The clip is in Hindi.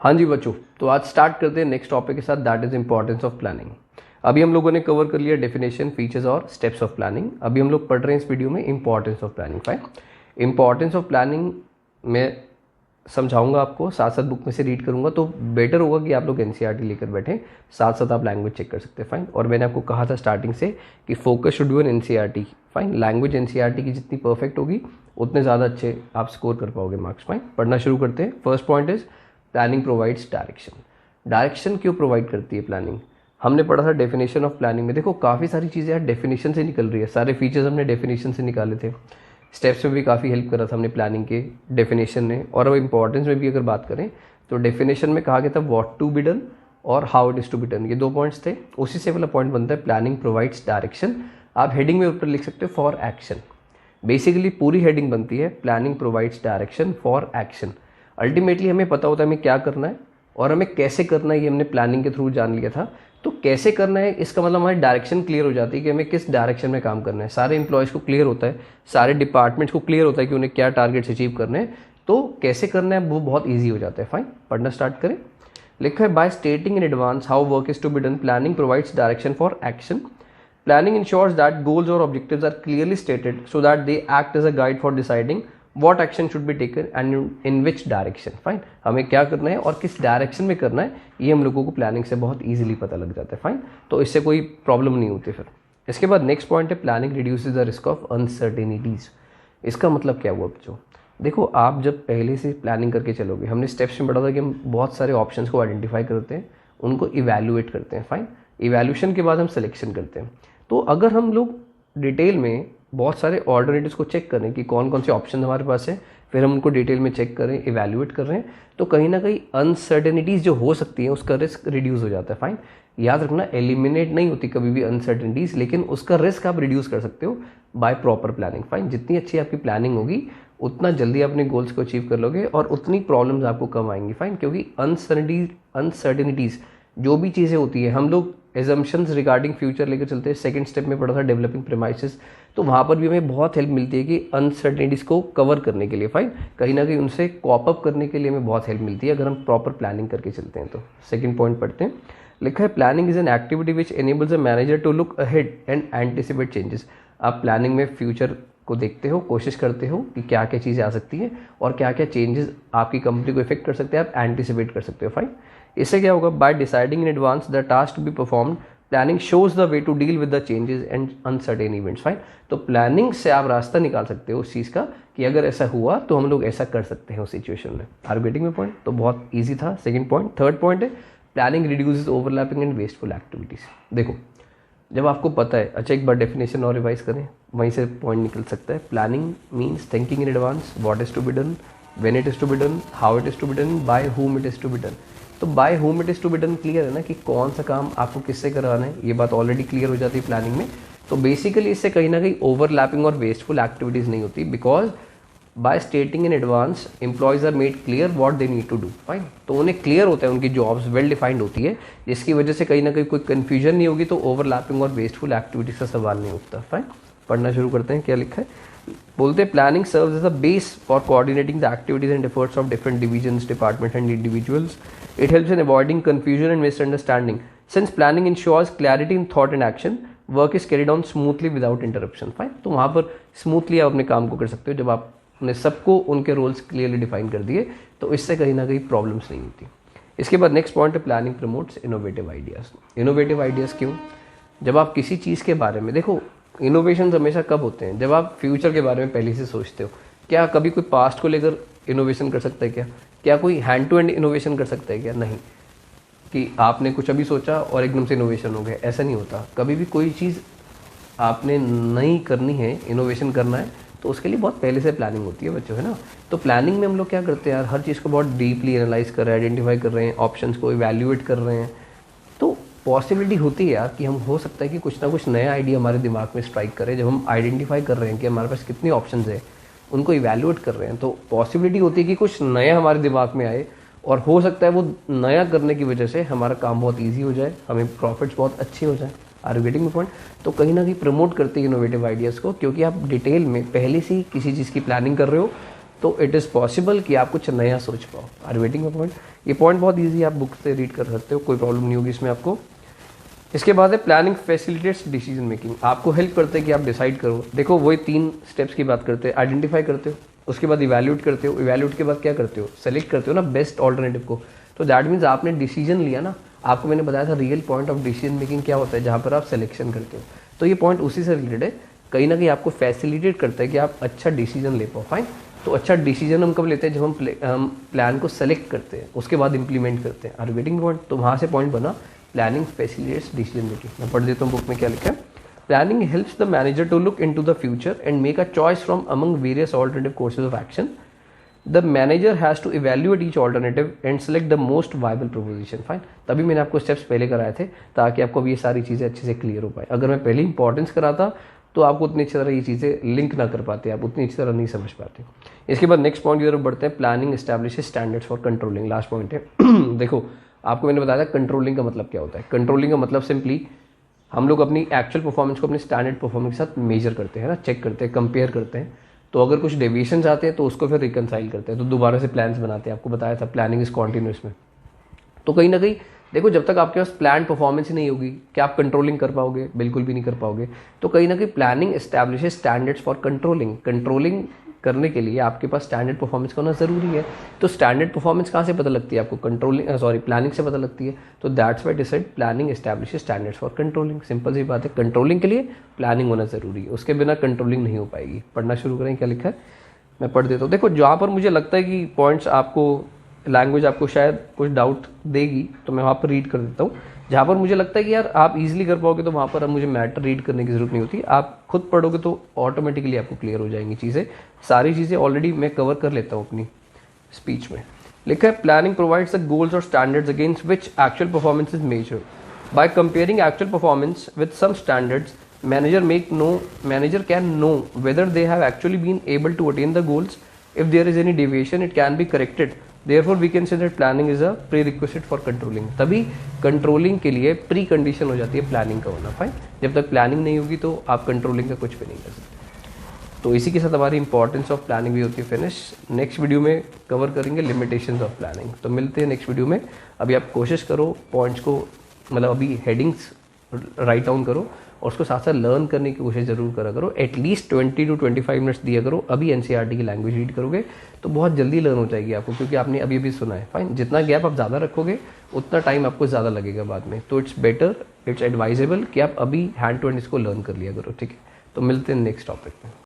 हाँ जी बच्चों, तो आज स्टार्ट करते हैं नेक्स्ट टॉपिक के साथ, that is importance of planning. अभी हम लोगों ने कवर कर लिया डेफिनेशन, फीचर्स और स्टेप्स ऑफ प्लानिंग। अभी हम लोग पढ़ रहे हैं इस वीडियो में importance of planning. Fine, importance of planning मैं समझाऊंगा आपको, साथ साथ बुक में से रीड करूंगा, तो बेटर होगा कि आप लोग एनसीईआरटी लेकर बैठें, साथ साथ आप लैंग्वेज चेक कर सकते हैं। फाइन, और मैंने आपको कहा था स्टार्टिंग से कि focus should be on NCERT. Fine, language NCERT की जितनी परफेक्ट होगी उतने ज़्यादा अच्छे आप स्कोर कर पाओगे मार्क्स। फाइन, पढ़ना शुरू करते हैं। First point is planning provides direction. Direction क्यों प्रोवाइड करती है प्लानिंग? हमने पढ़ा था डेफिनेशन ऑफ प्लानिंग में, देखो काफ़ी सारी चीज़ें यार डेफिनेशन से निकल रही है, सारे फीचर्स हमने डेफिनेशन से निकाले थे। स्टेप्स में भी काफ़ी हेल्प करा था हमने प्लानिंग के डेफिनेशन ने, और अब इंपॉर्टेंस में भी अगर बात करें तो डेफिनेशन में कहा गया था व्हाट टू बी डन और how it is to be done, ये दो पॉइंट्स थे। उसी से वाला पॉइंट बनता है प्लानिंग प्रोवाइड्स डायरेक्शन। आप हेडिंग में ऊपर लिख सकते हो फॉर एक्शन। बेसिकली पूरी हेडिंग बनती है planning provides direction for action. Ultimately हमें पता होता है हमें क्या करना है और हमें कैसे करना है, ये हमने प्लानिंग के थ्रू जान लिया था। तो कैसे करना है इसका मतलब हमारी डायरेक्शन क्लियर हो जाती है कि हमें किस डायरेक्शन में काम करना है। सारे एम्प्लॉयज़ को क्लियर होता है, सारे डिपार्टमेंट्स को क्लियर होता है कि उन्हें क्या टारगेट्स अचीव करने हैं, तो कैसे करना है वो बहुत ईजी हो जाता है। फाइन, पढ़ना स्टार्ट करें। लिखा है by stating in advance how work is to be done, planning provides direction for action. Planning ensures that goals or objectives are clearly stated so that they act as a guide for deciding what action should be taken and in which direction. Fine, हमें क्या करना है और किस डायरेक्शन में करना है ये हम लोगों को प्लानिंग से बहुत इजीली पता लग जाता है। फाइन, तो इससे कोई प्रॉब्लम नहीं होती फिर। इसके बाद नेक्स्ट पॉइंट है planning reduces the risk of uncertainties. इसका मतलब क्या हुआ बच्चों? देखो आप जब पहले से प्लानिंग करके चलोगे, हमने स्टेप्स में पढ़ा था कि हम बहुत सारे ऑप्शंस को आइडेंटिफाई करते हैं, उनको इवैल्यूएट करते हैं। फाइन, इवैल्यूएशन के बाद हम सिलेक्शन करते हैं। तो अगर हम लोग डिटेल में बहुत सारे ऑल्टरनेटिव्स को चेक करें कि कौन कौन से ऑप्शन हमारे पास है, फिर हम उनको डिटेल में चेक करें, इवैल्यूएट कर रहे हैं, तो कहीं ना कहीं अनसर्टेनिटीज़ जो हो सकती हैं उसका रिस्क रिड्यूस हो जाता है। फाइन, याद रखना एलिमिनेट नहीं होती कभी भी अनसर्टेनिटीज़, लेकिन उसका रिस्क आप रिड्यूस कर सकते हो बाय प्रॉपर प्लानिंग। फाइन, जितनी अच्छी आपकी प्लानिंग होगी उतना जल्दी अपने गोल्स को अचीव कर लोगे और उतनी प्रॉब्लम्स आपको कम आएंगी। फाइन, क्योंकि अनसर्टेनिटीज़ जो भी चीज़ें होती है, हम लोग एजम्पशंस रिगार्डिंग फ्यूचर लेकर चलते हैं। सेकंड स्टेप में पढ़ा था डेवलपिंग प्रेमाइसेस, तो वहाँ पर भी हमें बहुत हेल्प मिलती है कि अनसर्टेनिटीज़ को कवर करने के लिए। फाइन, कहीं ना कहीं उनसे कॉप अप करने के लिए हमें बहुत हेल्प मिलती है अगर हम प्रॉपर प्लानिंग करके चलते हैं। तो सेकंड पॉइंट पढ़ते हैं। लिखा है planning is an activity which enables a manager to look ahead and anticipate changes. आप प्लानिंग में फ्यूचर को देखते हो, कोशिश करते हो कि क्या क्या चीज़ें आ सकती हैं और क्या क्या चेंजेस आपकी कंपनी को इफेक्ट कर सकते हैं, आप एंटिसिपेट कर सकते हो। फाइन, इससे क्या होगा? By deciding in advance the task to be performed, planning shows the way to deal with the changes and uncertain events. Fine, तो प्लानिंग से आप रास्ता निकाल सकते हो उस चीज़ का कि अगर ऐसा हुआ तो हम लोग ऐसा कर सकते हैं उस सिचुएशन में। आर गेटिंग में पॉइंट? तो बहुत ईजी था सेकेंड पॉइंट। थर्ड पॉइंट है planning reduces overlapping and wasteful activities. देखो जब आपको पता है, अच्छा एक बार डेफिनेशन और रिवाइज करें, वहीं से पॉइंट निकल सकता है। Planning means thinking in advance what is to be done, when it is to be done, how it is to be done, by whom it is to be done. तो by whom it is to be done clear है ना कि कौन सा काम आपको किससे कराना है, ये बात ऑलरेडी क्लियर हो जाती है प्लानिंग में। तो बेसिकली इससे कहीं ना कहीं ओवरलैपिंग और वेस्टफुल एक्टिविटीज़ नहीं होती, because by stating in advance employees are made clear what they need to do. Fine, तो उन्हें क्लियर होता है, उनकी जॉब्स वेल डिफाइंड होती है, जिसकी वजह से कहीं ना कहीं कोई कन्फ्यूजन नहीं होगी, तो ओवरलैपिंग और वेस्टफुल एक्टिविटीज़ का सवाल नहीं उठता। फाइन, पढ़ना शुरू करते हैं। क्या लिखा है? बोलते हैं planning serves as a base for coordinating the activities and efforts of different divisions, department and individuals. It helps in avoiding confusion and misunderstanding. Since planning ensures clarity in thought and action, work is carried on smoothly without interruption. Fine, तो वहाँ पर स्मूथली आप अपने काम को कर सकते हो जब आपने सबको उनके रोल्स क्लियरली डिफाइन कर दिए, तो इससे कहीं ना कहीं प्रॉब्लम्स नहीं होती। इसके बाद नेक्स्ट पॉइंट है planning promotes innovative ideas. Innovative ideas क्यों? जब आप किसी चीज़ के बारे में, देखो इनोवेशन हमेशा कब होते हैं? जब आप फ्यूचर के बारे में पहले से सोचते हो। क्या कभी कोई पास्ट को लेकर इनोवेशन कर सकता है क्या कोई हैंड टू हैंड इनोवेशन कर सकता है क्या? नहीं, कि आपने कुछ अभी सोचा और एकदम से इनोवेशन हो गया, ऐसा नहीं होता। कभी भी कोई चीज़ आपने नई करनी है, इनोवेशन करना है, तो उसके लिए बहुत पहले से प्लानिंग होती है बच्चों, है ना। तो प्लानिंग में हम लोग क्या करते हैं यार, हर चीज़ को बहुत डीपली एनालाइज कर रहे हैं, आइडेंटिफाई कर रहे हैं, ऑप्शंस को इवैल्यूएट कर रहे हैं। तो पॉसिबिलिटी होती है यार कि हम हो सकता है कि कुछ ना कुछ नया आइडिया हमारे दिमाग में स्ट्राइक करे। जब हम आइडेंटिफाई कर रहे हैं कि हमारे पास कितने ऑप्शंस है, उनको इवैल्यूएट कर रहे हैं, तो पॉसिबिलिटी होती है कि कुछ नया हमारे दिमाग में आए, और हो सकता है वो नया करने की वजह से हमारा काम बहुत ईजी हो जाए, हमें प्रॉफिट्स बहुत अच्छे हो जाए। Are you getting my point? तो कहीं ना कहीं प्रमोट करते हैं इनोवेटिव आइडियाज़ को, क्योंकि आप डिटेल में पहले से ही किसी चीज़ की प्लानिंग कर रहे हो, तो इट इज़ पॉसिबल कि आप कुछ नया सोच पाओ। आर वेटिंग पॉइंट, ये पॉइंट बहुत ईजी है, आप बुक से रीड कर सकते हो, कोई प्रॉब्लम नहीं होगी इसमें आपको। इसके बाद है प्लानिंग फैसिलिटेट्स डिसीजन मेकिंग, आपको हेल्प करते हैं कि आप डिसाइड करो। देखो वही 3 स्टेप्स की बात करते हैं, आइडेंटिफाई करते हो, उसके बाद इवैल्यूएट करते हो, इवैल्यूएट के बाद क्या करते हो, सेलेक्ट करते हो ना बेस्ट ऑल्टरनेटिव को। तो दैट मीन्स आपने डिसीजन लिया ना, आपको मैंने बताया था real point of decision making क्या होता है, जहाँ पर आप सिलेक्शन करते हो। तो ये पॉइंट उसी से रिलेटेड है, कहीं ना कहीं आपको फैसिलिटेट करता है कि आप अच्छा डिसीजन ले पाओ। फाइन, तो अच्छा डिसीजन हम कब लेते हैं, जब हम प्लान को सेलेक्ट करते हैं, उसके बाद इंप्लीमेंट करते हैं। आर वेटिंग पॉइंट, तो वहाँ से पॉइंट बना प्लानिंग फैसिलिटेट्स डिसीजन मेकिंग। मैं पढ़ देता हूँ बुक में क्या लिखा है। Planning helps the manager to look into the future and make a choice from among various alternative courses of action. The manager has to evaluate each alternative and select the most viable proposition. Fine, तभी मैंने आपको स्टेप्स पहले कराए थे ताकि आपको भी ये सारी चीज़ें अच्छे से क्लियर हो पाए। अगर मैं पहले इंपॉर्टेंस कराता तो आपको उतनी अच्छी तरह ये चीज़ें लिंक ना कर पाते, आप उतनी अच्छी तरह नहीं समझ पाते। इसके बाद नेक्स्ट पॉइंट की तरफ बढ़ते हैं, planning establishes standards for controlling. Last point है देखो आपको मैंने बताया था कंट्रोलिंग का मतलब क्या होता है। कंट्रोलिंग का मतलब सिंपली हम लोग अपनी एक्चुअल परफॉर्मेंस को अपने स्टैंडर्ड परफॉर्मेंस के साथ मेजर करते हैं ना, चेक करते हैं, कंपेयर करते हैं। तो अगर कुछ डेविएशंस आते हैं तो उसको फिर रिकनसाइल करते हैं, तो दोबारा से प्लान्स बनाते हैं। आपको बताया था प्लानिंग इज कॉन्टिन्यूस में। तो कहीं ना कहीं देखो जब तक आपके पास प्लान परफॉर्मेंस ही नहीं होगी, क्या आप कंट्रोलिंग कर पाओगे? बिल्कुल भी नहीं कर पाओगे। तो कहीं ना कहीं planning establishes standards for controlling. Controlling करने के लिए आपके पास स्टैंडर्ड परफॉर्मेंस का होना जरूरी है। तो स्टैंडर्ड परफॉर्मेंस कहाँ से पता लगती है आपको? प्लानिंग से पता लगती है। तो that's why decide planning establishes standards for controlling. Simple सी बात है, कंट्रोलिंग के लिए प्लानिंग होना जरूरी है, उसके बिना कंट्रोलिंग नहीं हो पाएगी। पढ़ना शुरू करें, क्या लिखा है मैं पढ़ देता हूँ। देखो जहाँ पर मुझे लगता है कि पॉइंट्स आपको, लैंग्वेज आपको शायद कुछ डाउट देगी, तो मैं वहाँ पर रीड कर देता हूँ। जहाँ पर मुझे लगता है कि यार आप इजीली कर पाओगे, तो वहाँ पर अब मुझे मैटर रीड करने की जरूरत नहीं होती। आप खुद पढ़ोगे तो ऑटोमेटिकली आपको क्लियर हो जाएंगी चीज़ें। सारी चीज़ें ऑलरेडी मैं कवर कर लेता हूँ अपनी स्पीच में। लिखा है प्लानिंग प्रोवाइड्स द गोल्स और standards against which actual performance is measured. By comparing actual performance with some standards, manager can know whether they have actually been able to attain the goals. If there is any deviation, it can be corrected. Therefore, we can say that planning is a prerequisite for controlling. तभी कंट्रोलिंग के लिए प्री कंडीशन हो जाती है प्लानिंग का होना। फाइन, जब तक प्लानिंग नहीं होगी तो आप कंट्रोलिंग का कुछ भी नहीं कर सकते। तो इसी के साथ हमारी इंपॉर्टेंस ऑफ प्लानिंग भी होती है फिनिश। नेक्स्ट वीडियो में कवर करेंगे लिमिटेशंस ऑफ प्लानिंग। तो मिलते हैं नेक्स्ट वीडियो में। अभी आप कोशिश करो पॉइंट्स को, मतलब अभी हेडिंग्स राइट डाउन करो और उसको साथ साथ लर्न करने की कोशिश जरूर करा करो। एटलीस्ट 20 to 25 मिनट्स दिया करो। अभी एनसीईआरटी की लैंग्वेज रीड करोगे तो बहुत जल्दी लर्न हो जाएगी आपको, क्योंकि आपने अभी अभी सुना है। फाइन, जितना गैप आप ज़्यादा रखोगे उतना टाइम आपको ज़्यादा लगेगा बाद में। तो इट्स बेटर, इट्स एडवाइजेबल कि आप अभी हैंड टू हैंड इसको लर्न कर लिया करो। ठीक है, तो मिलते हैं नेक्स्ट टॉपिक में।